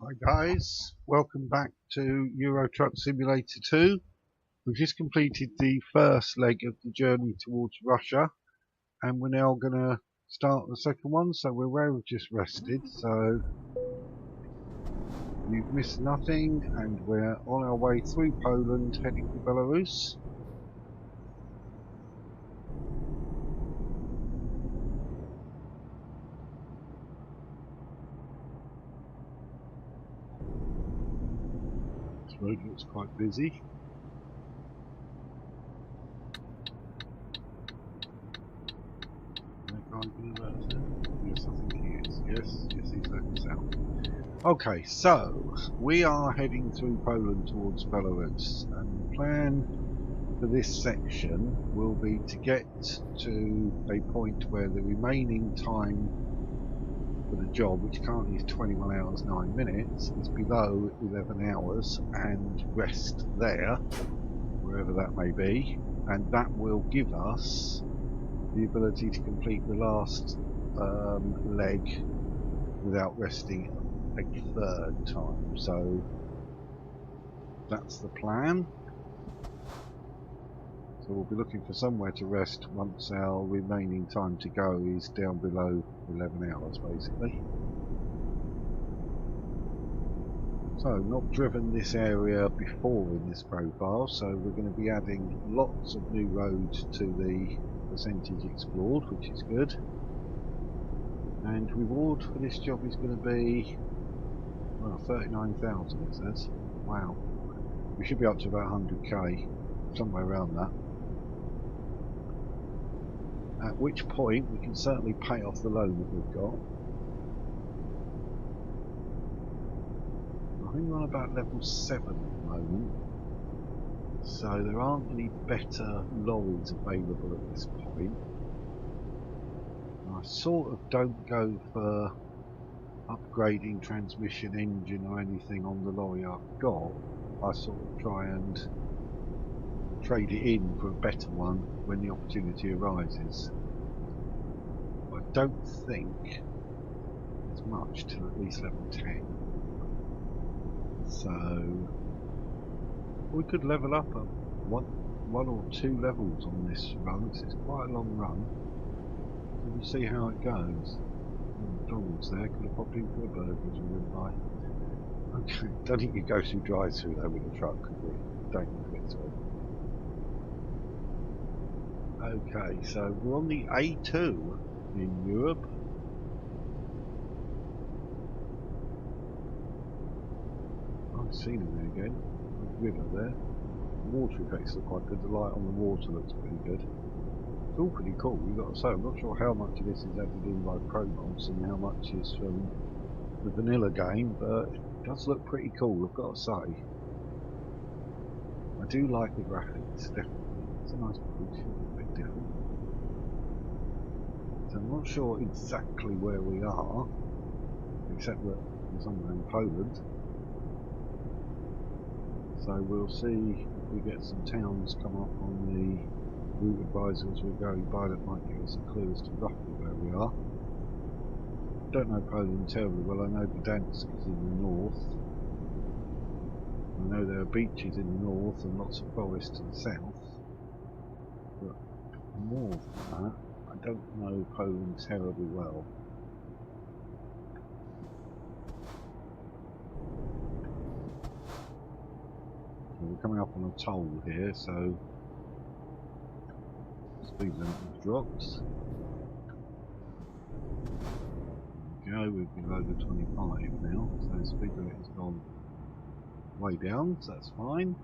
Hi guys, welcome back to Euro Truck Simulator 2. We've just completed the first leg of the journey towards Russia and we're now going to start the second one, so we're where we've just rested, so you've missed nothing and we're on our way through Poland heading to Belarus. This road looks quite busy. Yes, I think he is. Yes, he's let us out. Okay, so we are heading through Poland towards Belarus, and the plan for this section will be to get to a point where the remaining time for the job, which currently is 21 hours 9 minutes, is below 11 hours and rest there, wherever that may be, and that will give us the ability to complete the last leg without resting a third time. So that's the plan. So we'll be looking for somewhere to rest once our remaining time to go is down below 11 hours basically. So not driven this area before in this profile, so we're going to be adding lots of new roads to the percentage explored, which is good. And reward for this job is going to be, well, 39,000 it says. Wow. We should be up to about 100k, somewhere around that. At which point we can certainly pay off the loan that we've got. I think we're on about level 7 at the moment, so there aren't any better lorries available at this point. I sort of don't go for upgrading transmission, engine or anything on the lorry I've got. I sort of try and trade it in for a better one when the opportunity arises. I don't think there's much till at least level 10. So we could level up at one or two levels on this run, because it's quite a long run. So we'll see how it goes. McDonald's there, could have popped in for a burger as we went by. Okay, don't think you go through drive-through though with a truck, could we? Don't think so. Okay, so we're on the A2 in Europe. I've seen it again. River there. The water effects look quite good. The light on the water looks pretty good. It's all pretty cool, you've got to say. I'm not sure how much of this is added in by Promods and how much is from the vanilla game, but it does look pretty cool, I've got to say. I do like the graphics, definitely. It's a nice bridge, a bit different. So I'm not sure exactly where we are, except that we're somewhere in Poland. So we'll see if we get some towns come up on the route advisor as we're going by that might give us a clue as to roughly where we are. Don't know Poland terribly well. I know Gdansk is in the north. I know there are beaches in the north and lots of forest to the south. But more than that, I don't know Poland terribly well. So we're coming up on a toll here, so speed limit drops. There we go, we're below the 25 now, so the speed limit has gone way down, so that's fine.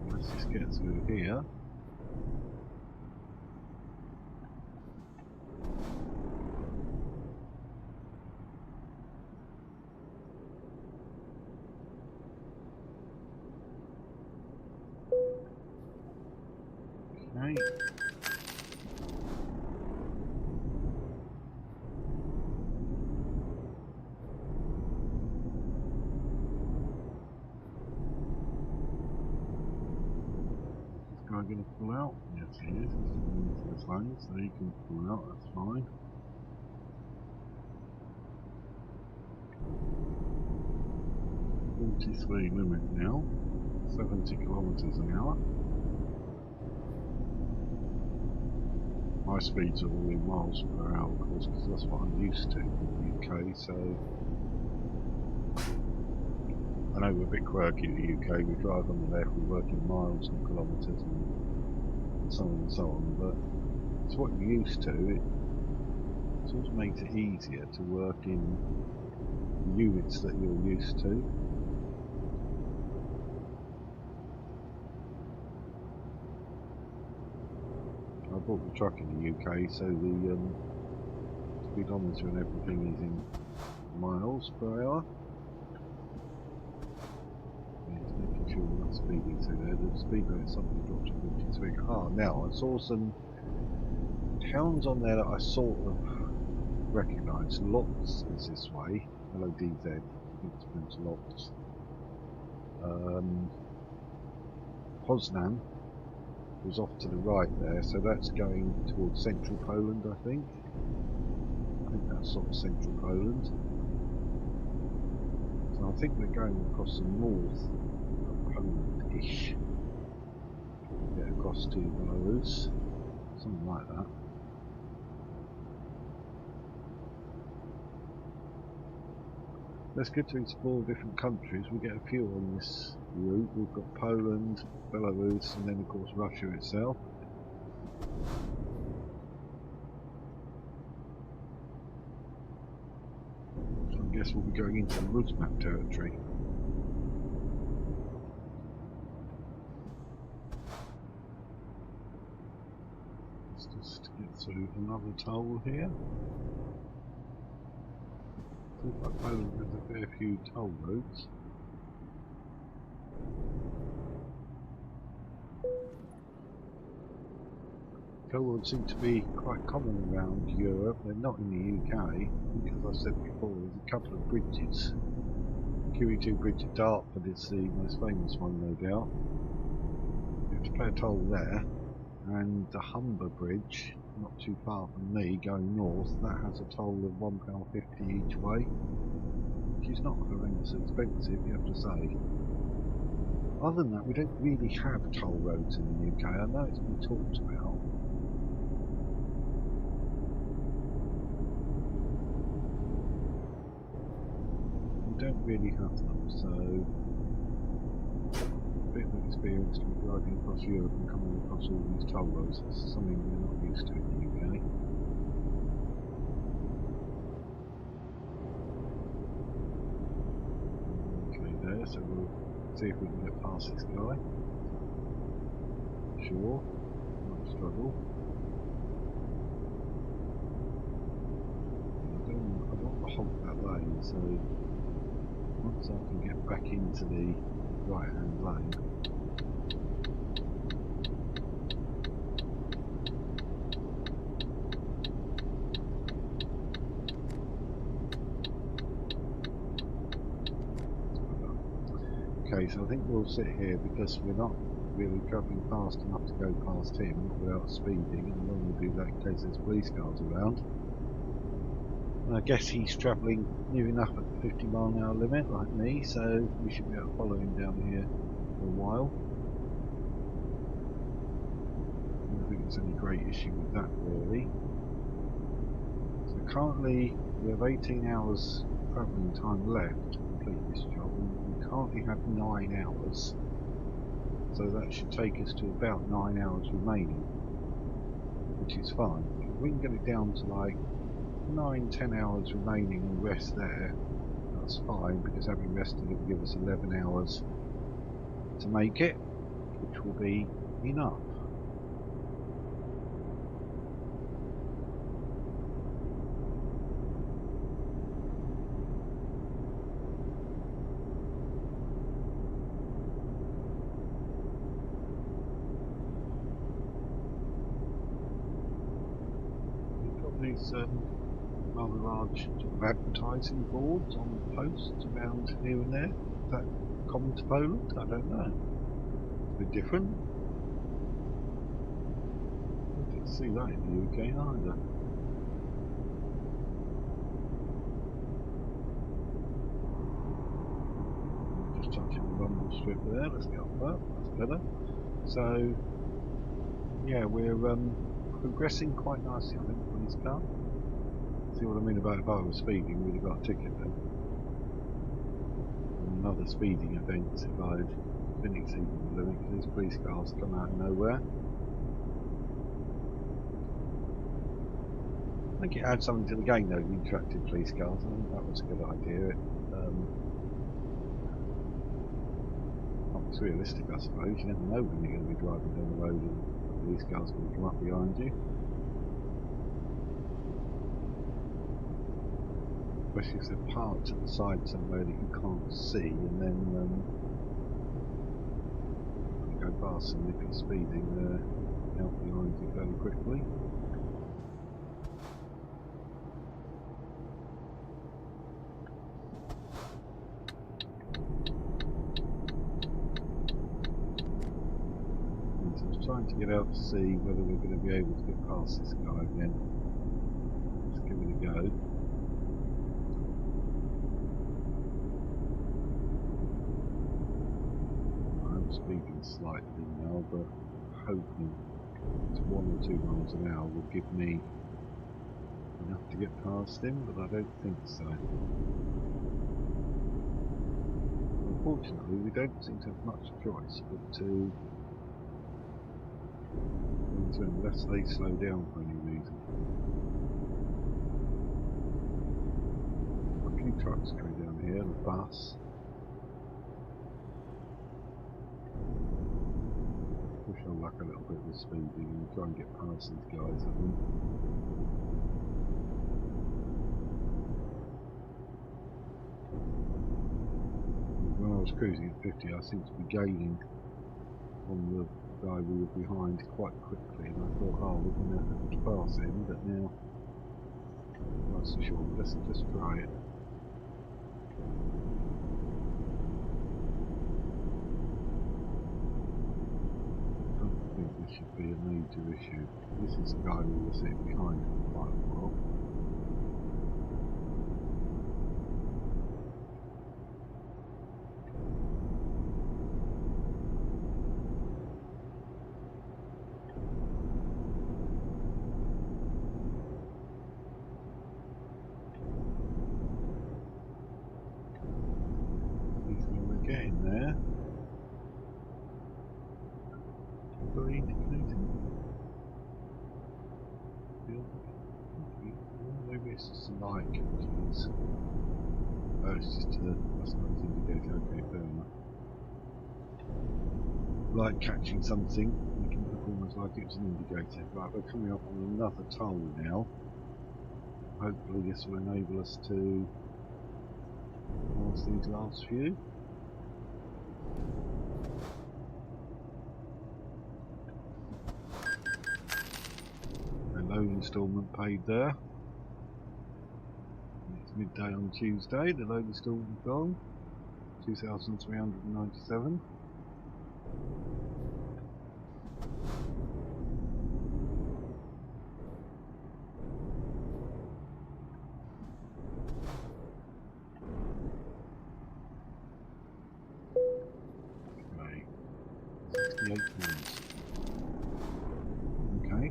Let's just get through here. Okay. Going to pull out? Yes, he is. He's going into this plane, so you can pull out, that's fine. .43 limit now, 70 kilometers an hour. My speeds are all in miles per hour, of course, because that's what I'm used to in the UK, so I know we're a bit quirky in the UK, we drive on the left, we work in miles and kilometres and so on and so on, but it's what you're used to. It sort of makes it easier to work in the units that you're used to. I bought the truck in the UK, so the speedometer and everything is in miles per hour. Just making sure we're not speeding through there. The speed limit suddenly dropped to 53. Ah, now I saw some towns on there that I sort of recognise. Lots is this way. LODZ. I think it's pronounced Lots. Poznan was off to the right there, so that's going towards central Poland, I think. I think that's sort of central Poland. So I think we're going across the north of Poland-ish. Get across to Belarus. Something like that. Let's get to explore different countries. We get a few on this route. We've got Poland, Belarus, and then of course Russia itself. So I guess we'll be going into the Rusmap territory. Let's just get through another toll here. Seems like Poland has a fair few toll roads. Toll roads seem to be quite common around Europe. They're not in the UK. As I said before, there's a couple of bridges. QE2 Bridge at Dartford is the most famous one, no doubt. You have to pay a toll there. And the Humber Bridge, not too far from me, going north, that has a toll of £1.50 each way, which is not horrendously expensive, you have to say. Other than that, we don't really have toll roads in the UK. I know it's been talked about. We don't really have them, so a bit of experience to be driving across Europe and coming across all these toll roads. It's something we're not used to in the UK. Okay, there, so we'll see if we can get past this guy. Sure, might struggle. I don't want to hog that lane, so once I can get back into the right-hand lane. Okay, so I think we'll sit here because we're not really travelling fast enough to go past him without speeding, and I don't want to do that in case there's police cars around. And I guess he's travelling near enough at the 50-mile-an-hour limit like me, so we should be able to follow him down here for a while. I don't think there's any great issue with that really. So currently we have 18 hours travelling time left to complete this job, and we currently have 9 hours, so that should take us to about 9 hours remaining, which is fine. If we can get it down to like 9-10 hours remaining and rest there, that's fine, because having rested it will give us 11 hours to make it, which will be enough. These rather large sort of advertising boards on the posts around here and there. Is that common to Poland? I don't know. It's a bit different. But it's see that in the UK either. Just touching the rumble strip there. Let's get off that. That's better. So yeah, we're progressing quite nicely, I think, police car. See what I mean about if I was speeding, we'd have got a ticket then. And another speeding offence if I'd been exceeding the limit, because these police cars come out of nowhere. I think it adds something to the game though, the interactive police cars. I think that was a good idea. It's realistic, I suppose. You never know when you're going to be driving down the road and the police car's going to come up behind you. Especially if they're parked at the side somewhere that you can't see, and then you go past them if you're speeding, they're out behind you fairly quickly. Trying to get out to see whether we're going to be able to get past this guy again. Let's give it a go. I'm speeding slightly now, but hoping it's 1 or 2 miles an hour will give me enough to get past him, but I don't think so. Unfortunately, we don't seem to have much choice but to unless they slow down for any reason. A few trucks going down here, and a bus. Push our luck a little bit with speeding and try and get past these guys, I think. When I was cruising at 50, I seemed to be gaining on the guy we were behind quite quickly, and I thought, oh, we're going to have to pass him, but now I'm not so sure. Let's just try it. I don't think this should be a major issue. This is the guy we were sitting behind for quite a while. Getting there. Very indicating. Maybe it's just a light catches. Oh, it's just that's not his indicator. Okay, fair enough. Light catching something, making it look almost like it's an indicator. Right, we're coming up on another toll now. Hopefully this will enable us to pass these last few. Loan instalment paid there. It's midday on Tuesday, the loan instalment gone. 2,397. Okay. 68 pounds. Okay.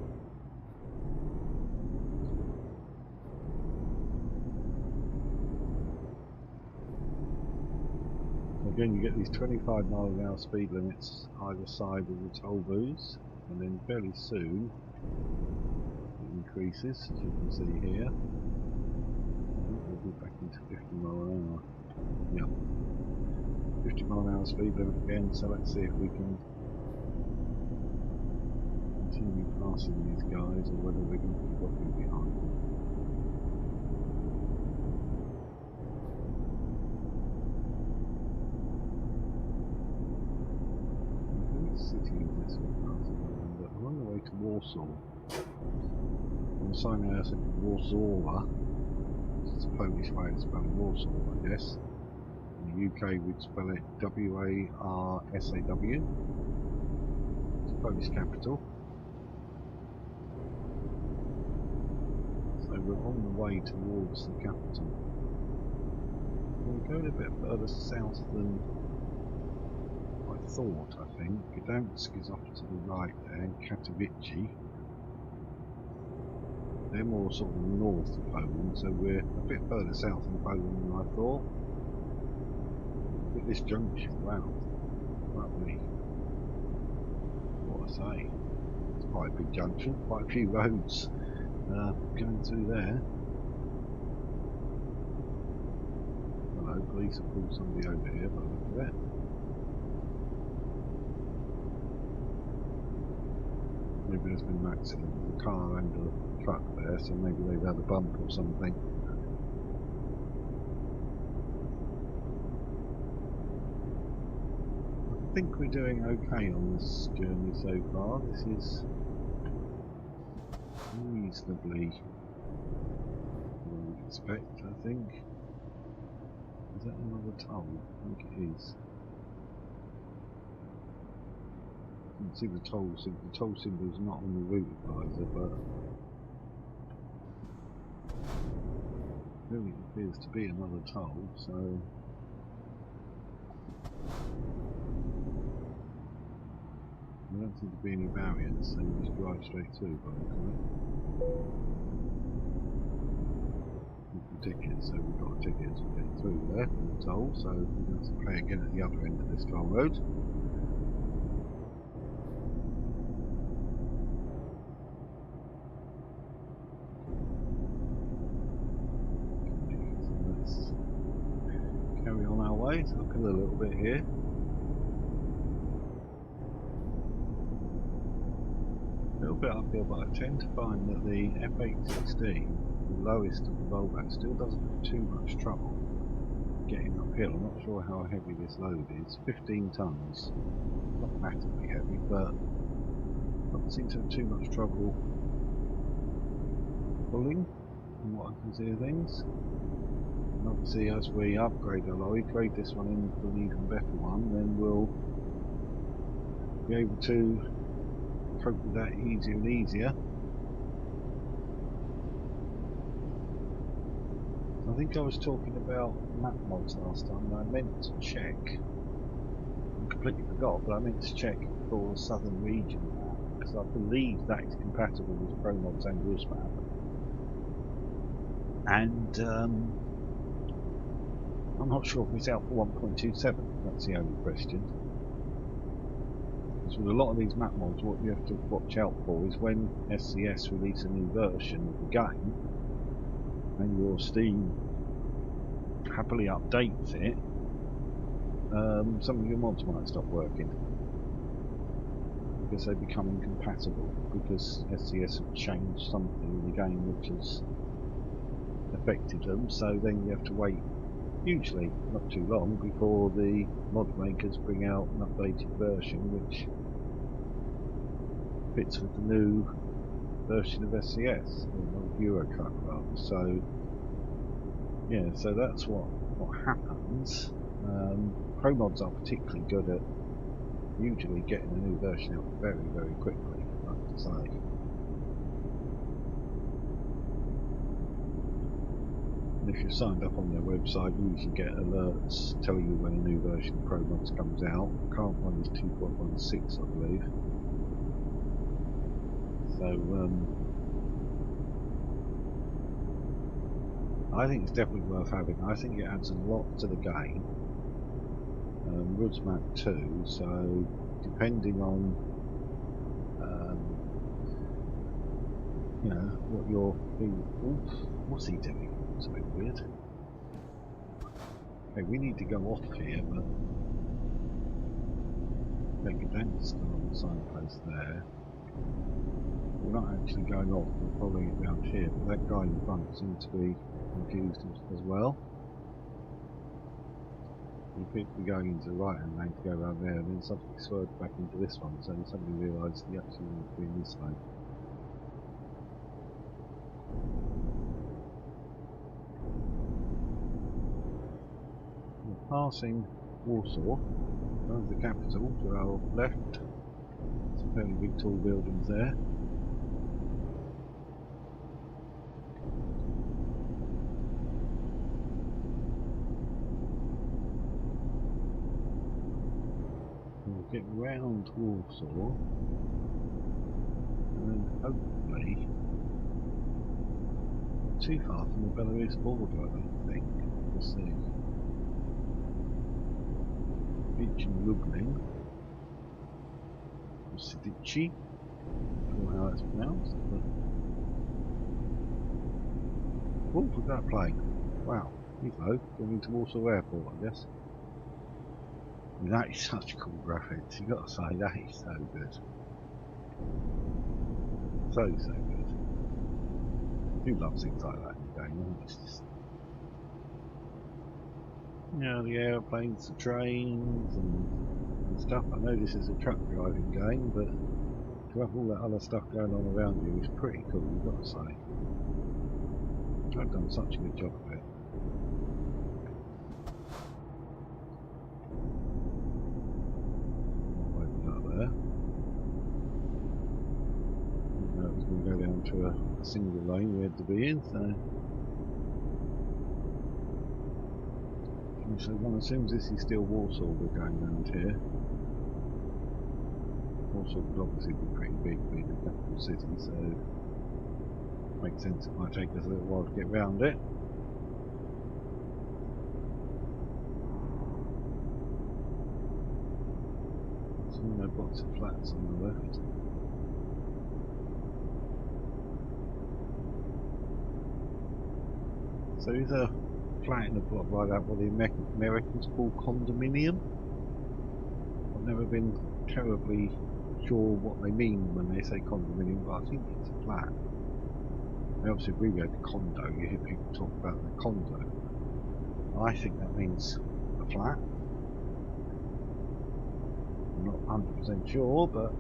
Again, you get these 25-mile-an-hour speed limits either side of the toll booths, and then fairly soon it increases, as you can see here. I think we'll be back into 50 mile an hour. Yeah, 50 mile an hour speed limit again. So let's see if we can continue passing these guys, or whether we're going to be dropping behind them. City is this one, but I'm on the way to Warsaw. On the sign there said Warsaw, which is the Polish way of spelling Warsaw, I guess. In the UK we'd spell it W-A-R-S-A-W. It's the Polish capital. we're on the way towards the capital. We're going a bit further south than I thought, I think. Gdansk is off to the right there, and Katowice. They're more sort of north of Poland, so we're a bit further south in Poland than I thought. At this junction, wow, that'll be, what I say, it's quite a big junction, quite a few roads going through there. Hello, police have pulled somebody over here, but look at it. Maybe there's been an accident with a car and a truck there, so maybe they've had a bump or something. I think we're doing okay on this journey so far. This is reasonably what I would expect, I think. Is that another toll? I think it is. You can see the toll symbol is not on the route advisor, but really appears to be another toll, so there don't seem to be any barriers, so you just drive straight through by the time. With the ticket, so we've got a ticket as we get through there from the toll, so we're going to have to pay again at the other end of this toll road. Carry on our way, so look a little bit here. A little bit uphill, but I tend to find that the F816, the lowest of the Volvo, still doesn't have too much trouble getting uphill. I'm not sure how heavy this load is. 15 tons, not massively heavy, but doesn't seem to have too much trouble pulling, from what I can see of things. And obviously as we upgrade our lorry, trade this one in for an even better one, then we'll be able to cope with that easier and easier. I think I was talking about map mods last time, and I meant to check, I completely forgot, but I meant to check for Southern Region map, because I believe that is compatible with Promods and Rusmap. And I'm not sure if it's out for 1.27, that's the only question. Because with a lot of these map mods, what you have to watch out for is when SCS release a new version of the game, and your Steam happily updates it, some of your mods might stop working. Because they become incompatible, because SCS have changed something in the game which has affected them, so then you have to wait, usually not too long, before the mod makers bring out an updated version which fits with the new version of SCS, or Eurotruck rather. So yeah, so that's what happens. Promods are particularly good at usually getting a new version out very, very quickly, I have to say. And if you're signed up on their website, you usually get alerts telling you when a new version of Promods comes out. The current one is 2.16, I believe. So I think it's definitely worth having. I think it adds a lot to the game. Rusmap 2, so depending on you know what you're doing. What's he doing? It's a bit weird. Okay, we need to go off here, but Gdansk on the signpost there. We're not actually going off, we're following it round here, but that guy in front seems to be confused as well. He appears to be going into the right hand lane to go around there, and then suddenly swerved back into this one, so suddenly realised he actually wanted to be in this lane. We're passing Warsaw, that's the capital, to our left. Some fairly big tall buildings there. get round Warsaw, and then hopefully not too far from the Belarus border, I don't think. We'll see. Reaching Lublin, or Sidici, I don't know how that's pronounced, but oh, look at that plane. Wow, he's low, going into Warsaw Airport, I guess. And that is such cool graphics, you gotta say, that is so good. So good. I do love things like that in the game, it's just, you know, the airplanes, the trains and stuff. I know this is a truck driving game, but to have all that other stuff going on around you is pretty cool, you've got to say. I've done such a good job of it. I'll open up there. Didn't know it was going to go down to a single lane we had to be in, so. So one assumes this is still Warsaw we're going around here. Warsaw would obviously be pretty big, being a capital city, so makes sense it might take us a little while to get round it. So we have lots of flats on the left. So is a flat in a block like that what the Americans call condominium? I've never been terribly sure what they mean when they say condominium, but I think it's a flat. Now, obviously, if we go to condo, you hear people talk about the condo. I think that means a flat. I'm not 100% sure, but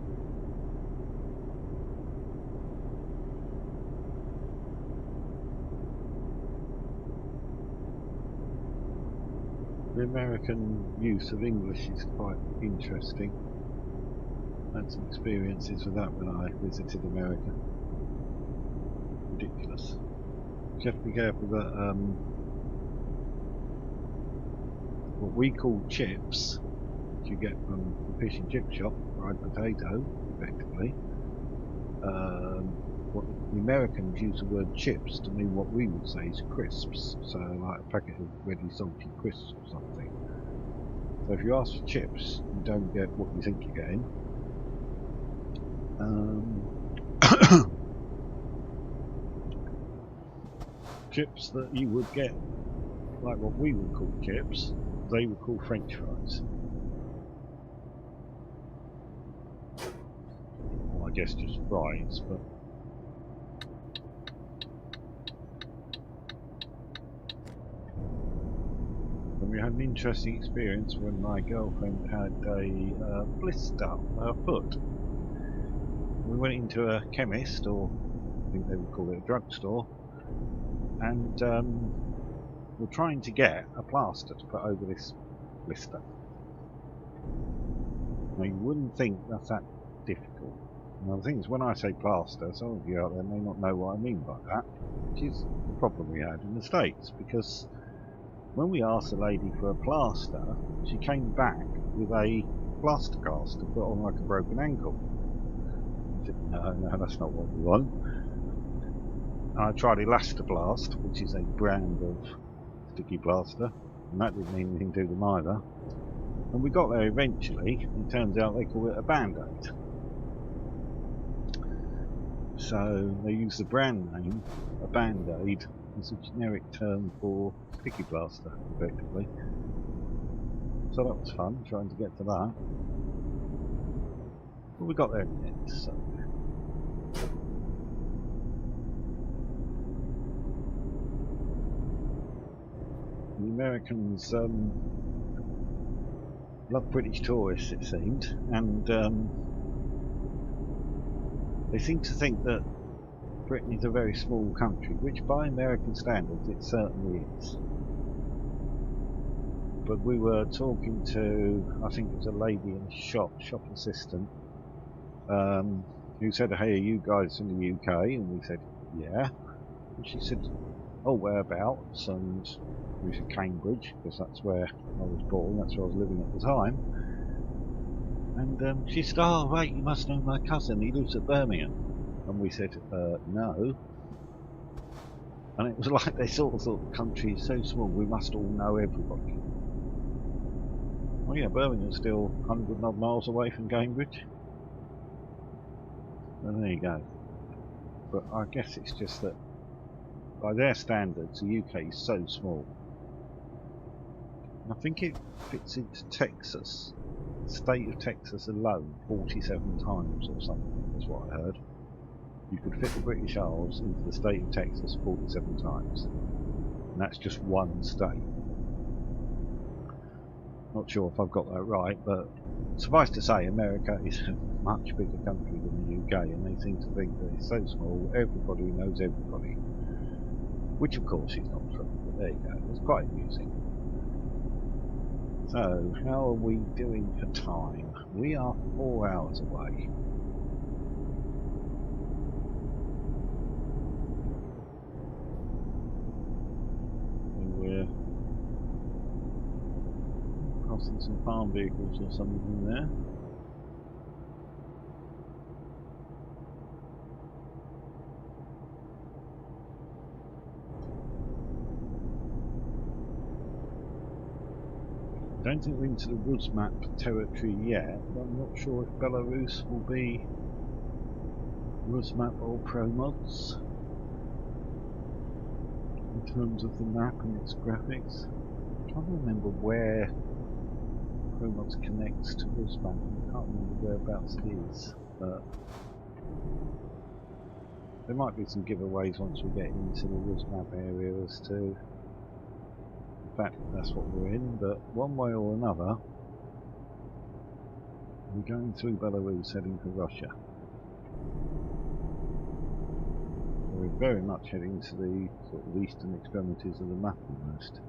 the American use of English is quite interesting. I had some experiences with that when I visited America. Ridiculous. You have to be careful that what we call chips, which you get from the fish and chip shop, fried potato, effectively. What the Americans use the word chips to mean what we would say is crisps, so like a packet of ready salty crisps or something. So if you ask for chips, you don't get what you think you're getting. Chips that you would get, like what we would call chips, they would call French fries. Well, I guess just fries, but and we had an interesting experience when my girlfriend had a blister on her foot. We went into a chemist, or I think they would call it a drugstore, and we're trying to get a plaster to put over this blister. Now you wouldn't think that's that difficult. Now the thing is, when I say plaster, some of you out there may not know what I mean by that, which is the problem we had in the States, because when we asked the lady for a plaster, she came back with a plaster cast to put on like a broken ankle. I said, no, that's not what we want. I tried Elastoplast, which is a brand of sticky plaster, and that didn't mean anything to them either. And we got there eventually, and it turns out they call it a band-aid. So they use the brand name, a band-aid, as a generic term for sticky plaster, effectively. So that was fun, trying to get to that. But we got there in the end, so. The Americans love British tourists, it seemed, and they seem to think that Britain is a very small country, which by American standards it certainly is. But we were talking to, I think it was a lady in a shop assistant, who said, hey, are you guys from the UK? And we said, yeah. And she said, oh, whereabouts? And we said Cambridge, because that's where I was born, that's where I was living at the time. And she said, "Oh, right, you must know my cousin. He lives at Birmingham." And we said, "No." And it was like they sort of thought the country is so small, we must all know everybody. Oh yeah, Birmingham's still 100 odd miles away from Cambridge. And there you go. But I guess it's just that, by their standards, the UK is so small. I think it fits into Texas, the state of Texas alone, 47 times or something, is what I heard. You could fit the British Isles into the state of Texas 47 times. And that's just one state. Not sure if I've got that right, but suffice to say, America is a much bigger country than the UK, and they seem to think that it's so small, everybody knows everybody. Which of course is not true, but there you go. It's quite amusing. So, how are we doing for time? We are 4 hours away. We're crossing some farm vehicles or something there. I don't think we're into the Rusmap territory yet, but I'm not sure if Belarus will be Rusmap or Promods in terms of the map and its graphics. I'm trying to remember where Promods connects to Rusmap. I can't remember whereabouts it is, but there might be some giveaways once we get into the Rusmap area as to the fact that that's what we're in, but one way or another, we're going through Belarus heading for Russia. So we're very much heading to the sort of eastern extremities of the map almost.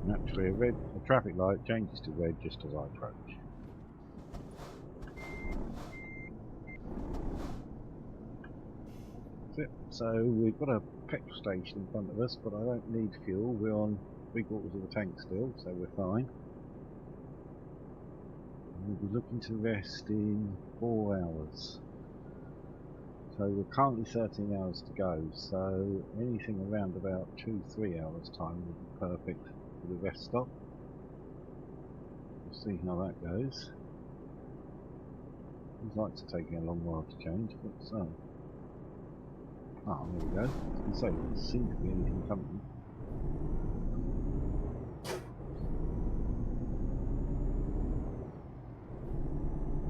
Naturally, a traffic light changes to red just as I approach. That's it. So we've got a petrol station in front of us, but I don't need fuel. We're on 3/4 of the tank still, so we're fine. And we'll be looking to rest in 4 hours. So we're currently 13 hours to go, so anything around about 2-3 hours time would be perfect for the rest stop. We'll see how that goes. These lights are taking a long while to change, but so. Ah, there we go. So there doesn't seem to be anything coming.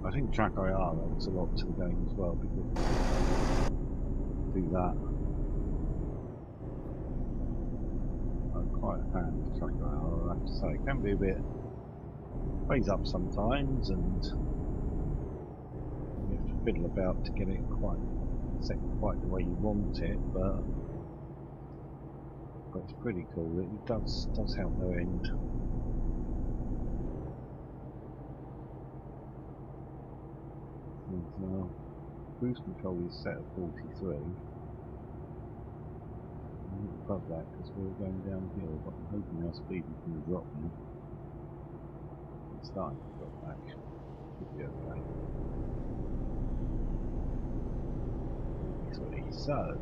I think track IR adds a lot to the game as well, because do that. I'm quite a fan of track IR, I have to say. It can be a bit plays up sometimes, and you have to fiddle about to get it set quite the way you want it, but it's pretty cool. It does help no end. And, cruise control is set at 43. I'm above that because we're going downhill, but I'm hoping our speed is going to drop now. It's starting to drop back. Should be okay. 43. So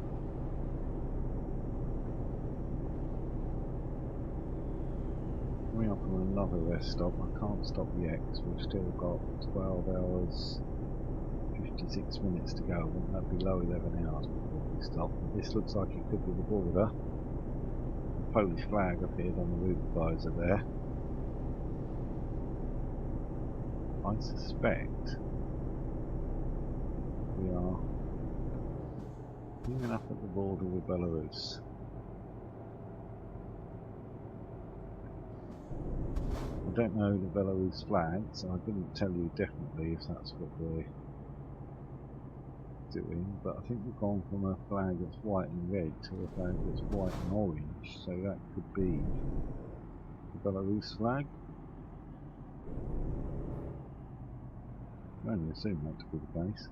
coming up on another rest stop. I can't stop yet because we've still got 12 hours 56 minutes to go. I want that below 11 hours before we stop. But this looks like it could be the border. The Polish flag appeared on the roof visor there. I suspect we are coming up at the border with Belarus. I don't know the Belarus flag, so I couldn't tell you definitely if that's what we're doing, but I think we've gone from a flag that's white and red to a flag that's white and orange, so that could be the Belarus flag. I only assume that to be the case.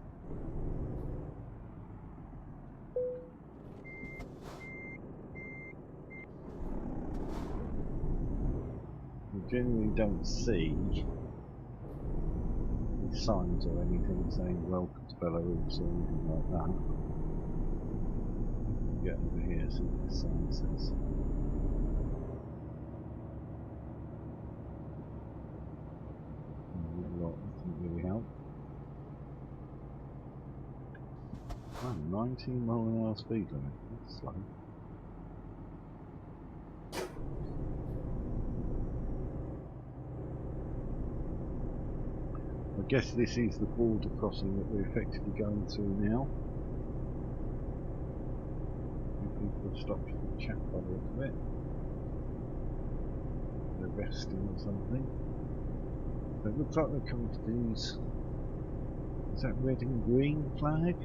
generally don't see any signs or anything saying welcome to Belarus or anything like that. Get over here, see what this sign says. A lot, doesn't really help. Oh, 19 mile/h speed limit. That's slow. I guess this is the border crossing that we're effectively going through now. People have stopped for the chat by the look of it. They're resting or something. But it looks like they're coming to these. Is that red and green flag?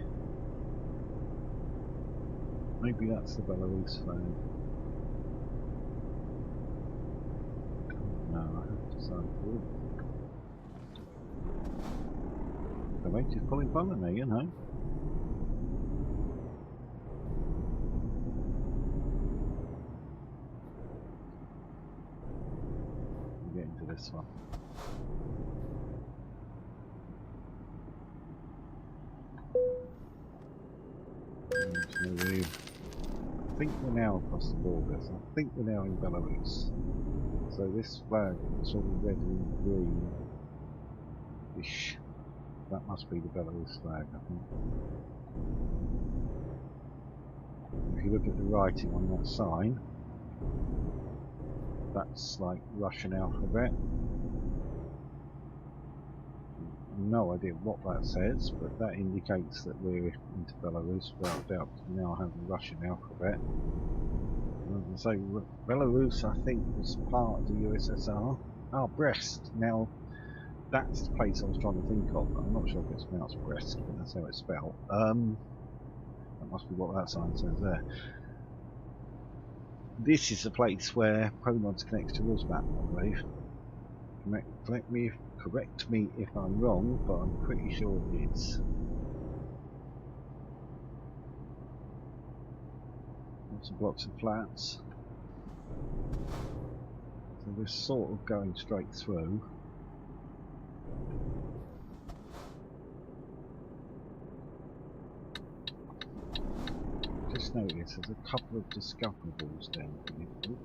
Maybe that's the Belarus flag. No, I have to decide for it. The mate is pulling fun at me, you know. We'll get into this one. I think we're now across the border, so I think we're now in Belarus. So this flag is sort of red and green-ish. That must be the Belarus flag, I think. If you look at the writing on that sign, that's like Russian alphabet. No idea what that says, but that indicates that we're into Belarus without doubt. We now have the Russian alphabet. And so Belarus, I think, was part of the USSR. Ah, Brest. Now, that's the place I was trying to think of. I'm not sure if it's pronounced Brest, but that's how it's spelled. That must be what that sign says there. This is the place where Promods connects to Rusmap, I believe. Correct me if I'm wrong, but I'm pretty sure it is. Lots of blocks of flats. So we're sort of going straight through. Just notice there's a couple of discoverables down here.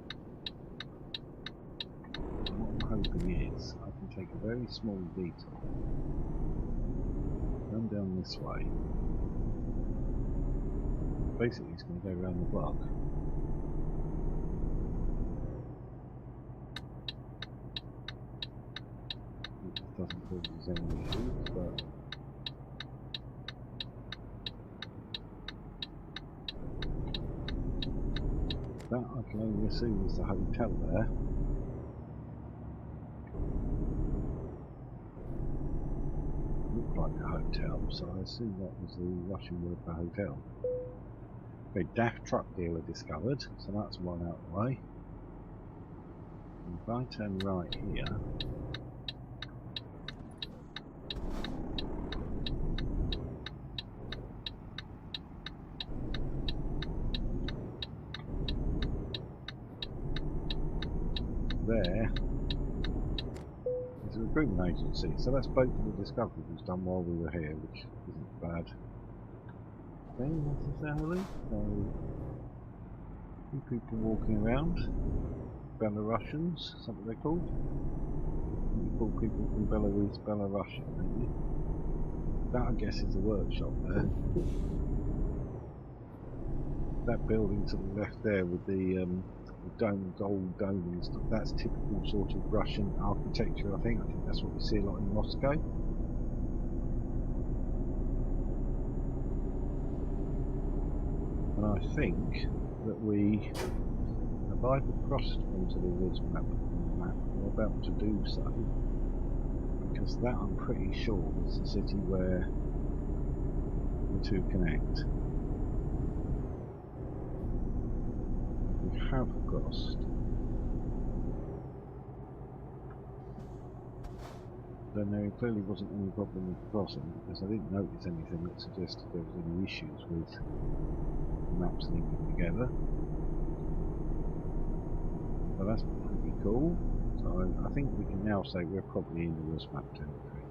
What I'm hoping is I can take a very small detour, run down this way. Basically it's going to go around the block. It doesn't cause us any issues, but that I can only assume is the hotel there. Looked like a hotel, so I assume that was the Russian word for hotel. Okay, daft truck dealer discovered, so that's one out of the way. And if I turn right here, there is a recruitment agency, so that's both of the discoveries done while we were here, which isn't bad. Then necessarily, so a few people walking around, Belarusians, something they're called. You call people from Belarus Belarusian, don't you? That I guess is a workshop there. That building to the left there with the dome, gold dome and stuff, that's typical sort of Russian architecture, I think. I think that's what we see a lot in Moscow. And I think that we have either crossed onto the Rusmap map or about to do so, because that I'm pretty sure is the city where the two connect. We have crossed. Then there clearly wasn't any problem with the crossing, because I didn't notice anything that suggested there was any issues with the maps linking together. So that's pretty cool. So I think we can now say we're probably in the Rusmap territory.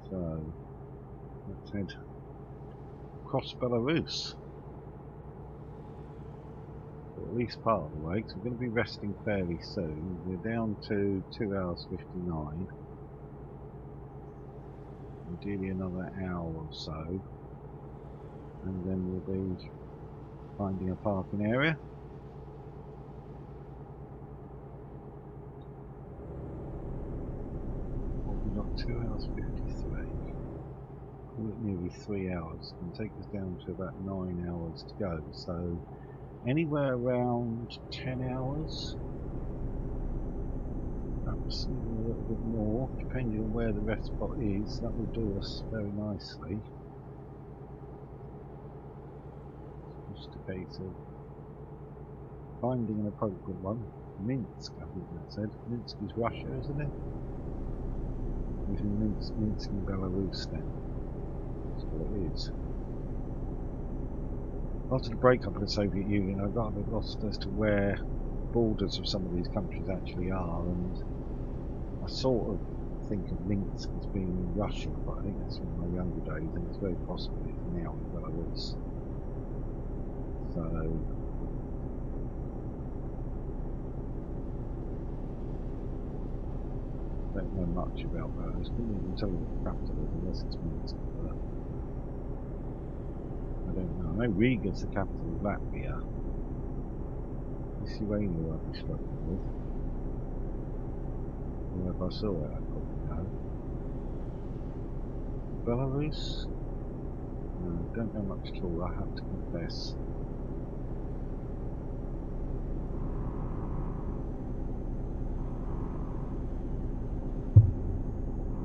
So let's head across Belarus. At least part of the way, because we're going to be resting fairly soon. We're down to 2 hours 59. Ideally another hour or so, and then we'll be finding a parking area. Well, we've got 2 hours 53. Nearly 3 hours. Can take us down to about 9 hours to go. So anywhere around 10 hours, perhaps even a little bit more, depending on where the rest spot is. That will do us very nicely. It's just a case of finding an appropriate one. Minsk, I think that said. Minsk is Russia, isn't it? It's in Minsk in Belarus then. That's what it is. After the breakup of the Soviet Union, I got a bit lost as to where borders of some of these countries actually are, and I sort of think of Minsk as being in Russia, but I think that's from my younger days, and it's very possible it's now in Belarus. So I don't know much about Belarus. Couldn't even tell you what the capital is unless it's Minsk. But I don't know. I know Riga's the capital of Latvia. Lithuania I'd be struggling with. Well, if I saw it, I'd probably know. Belarus? No, don't know much at all, I have to confess.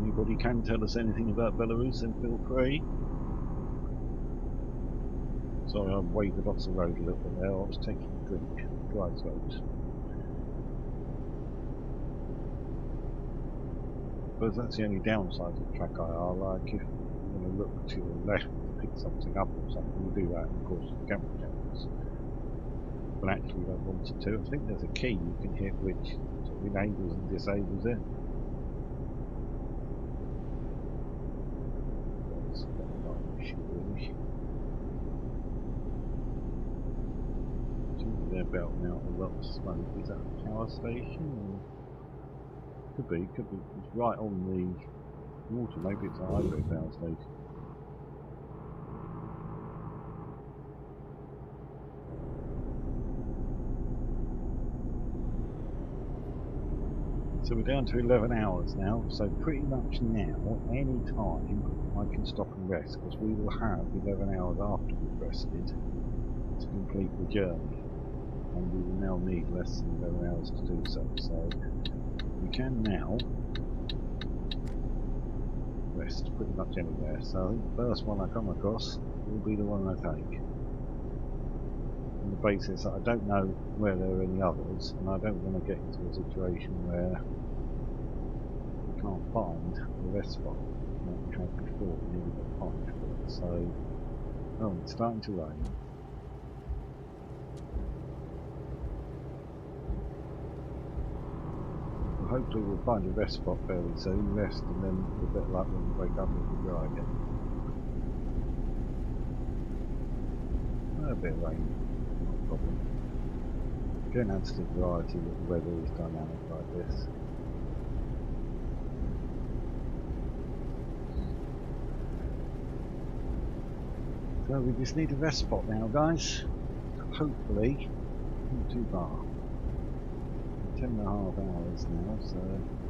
Anybody can tell us anything about Belarus, then feel free. Sorry, I wavered off the road a little bit there. I was taking a drink. Dry throat. But that's the only downside of track IR. Like, if you want to look to your left to pick something up or something, you do that, and of course, the camera channels. But actually, you don't want it to. I think there's a key you can hit which sort of enables and disables it. That's not an issue, really. They're belting out a lot of smoke. Is that a power station? Or could be. It's right on the water. Maybe it's a hydro power station. So we're down to 11 hours now. So pretty much now, any time, I can stop and rest, because we will have 11 hours after we've rested to complete the journey. And we will now need less than 11 hours to do so. So we can now rest pretty much anywhere. So I think the first one I come across will be the one I take. On the basis that I don't know where there are any others, and I don't want to get into a situation where we can't find the rest spot like we had before. We nearly got punished for it. So, oh, it's starting to rain. Hopefully we'll find a rest spot fairly soon, rest, and then with a bit of luck when we wake up we can dry again. A bit of rain, not a problem. Again, adds to the variety that the weather is dynamic like this. So we just need a rest spot now, guys. Hopefully, not too far. 10.5 hours now, so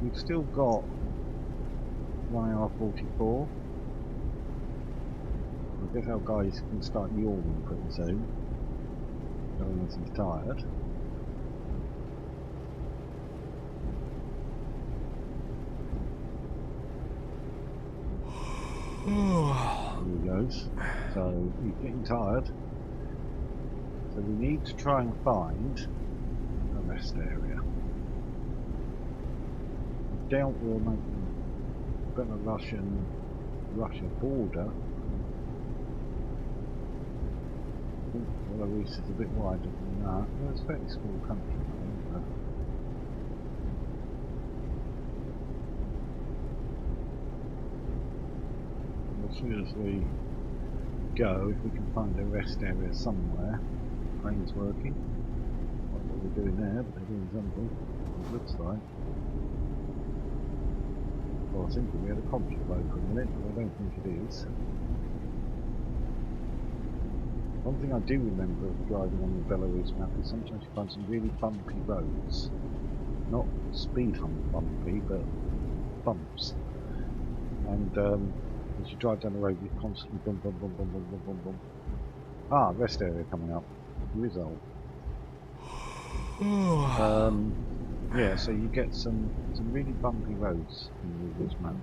we've still got 1 hour 44. I guess our guys can start yawning pretty soon, showing us he's tired. There he goes. So he's getting tired. So we need to try and find a rest area. I doubt we'll make Belarusian Russia border. I think Belarus is a bit wider than that. Well, it's a fairly small country, I think, but as soon as we go, if we can find a rest area somewhere, crane's working. Not what we're doing there, but they're doing something. It looks like. Well, I was thinking we had a conflict blow for a minute, but I don't think it is. One thing I do remember of driving on the Belarus map is sometimes you find some really bumpy roads. Not speed hump bumpy, but bumps. And as you drive down the road, you constantly bump, bump, bump, bump, bump, bump, bump, bump. Ah, rest area coming up. Result. Yeah, so you get some really bumpy roads in the Rusmap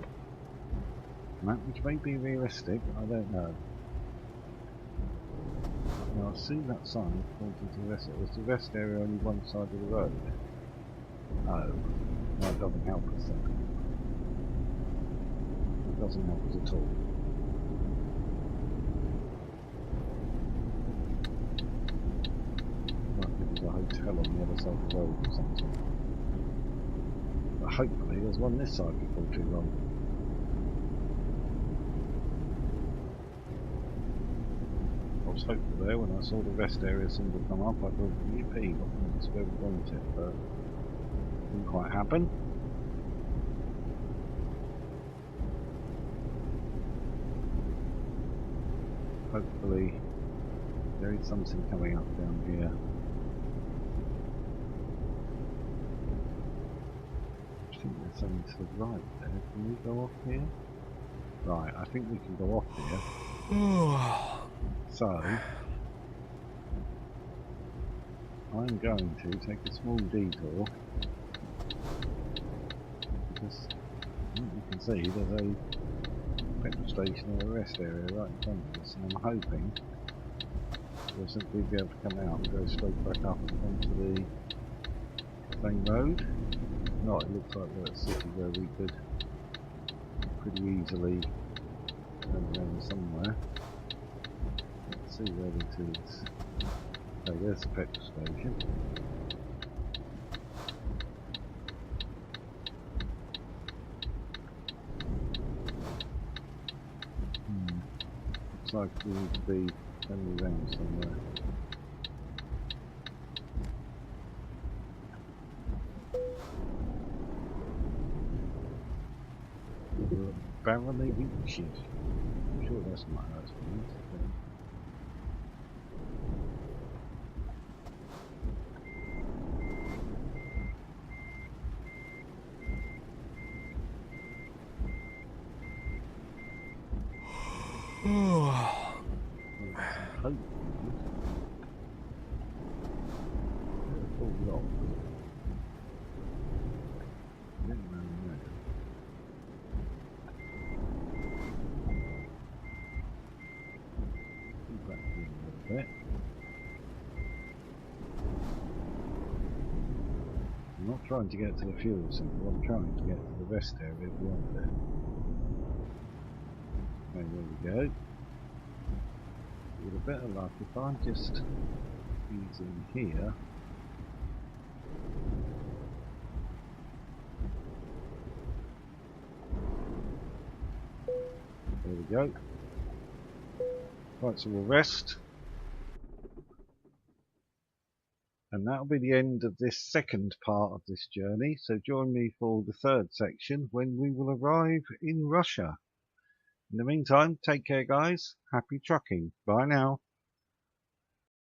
map, which may be realistic, I don't know. Now I see that sign pointing to the rest area. Is the rest area only one side of the road? Oh, that doesn't help us then. It doesn't help us at all. Might be there's a hotel on the other side of the road or something. But hopefully there's one this side before too long. I was hopeful there when I saw the rest area symbol come up. I thought, yippee, that's where we want it, but didn't quite happen. Hopefully there is something coming up down here. I think there's something to the right there. Can we go off here? Right, I think we can go off here. So I'm going to take a small detour because you can see there's a petrol station or a rest area right in front of us, and I'm hoping we'll simply be able to come out and go straight back up onto the same road. If not, it looks like we're at a city where we could pretty easily turn around somewhere. Let's see where it is. Oh, there's the petrol station. Looks like we need to be turning around somewhere. Barely reaching. I'm sure that's not how it's meant. I'm not trying to get to the fuel symbol, I'm trying to get to the rest area beyond it. Okay, there we go. With a bit of luck, if I just ease in here, there we go. Right, so we'll rest. And that'll be the end of this second part of this journey, so join me for the third section when we will arrive in Russia. In the meantime, take care guys, happy trucking, bye now.